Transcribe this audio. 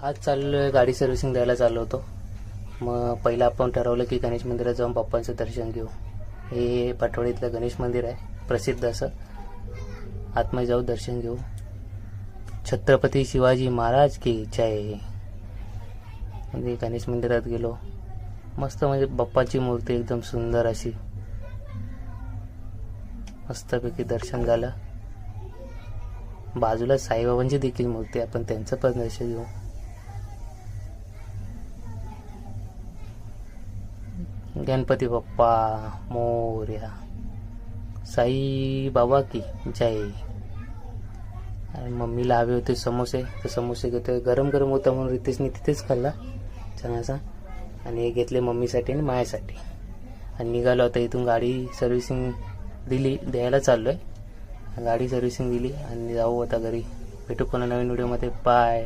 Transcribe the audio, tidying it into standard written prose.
आज चाललो आहे गाडी सर्व्हिसिंग द्यायला चाललो होतो. मग पहिलं आपण ठरवलं की गणेश मंदिरात जाऊन बाप्पांचं दर्शन घेऊ. हे पाटोळीतलं गणेश मंदिर आहे, प्रसिद्ध असं. आतमध्ये जाऊ, दर्शन घेऊ. छत्रपती शिवाजी महाराज की जय. म्हणजे गणेश मंदिरात गेलो. मस्त, म्हणजे बाप्पाची मूर्ती एकदम सुंदर अशी. मस्तपैकी दर्शन झालं. बाजूला साईबाबांची देखील मूर्ती, आपण त्यांचं पण दर्शन घेऊ. गणपती बाप्पा मोरया. साई बाबा की जय. आणि मम्मीला हवे होते समोसे, तर समोसे घेतोय. गरम गरम होता म्हणून रितेशने तिथेच खाल्ला छानसा. आणि हे घेतले मम्मीसाठी आणि माझ्यासाठी. आणि निघालो आता इथून. गाडी सर्व्हिसिंग द्यायला चाललो आहे. गाडी सर्व्हिसिंग दिली आणि जाऊ आता घरी. भेटू पुन्हा नवीन व्हिडिओमध्ये. बाय.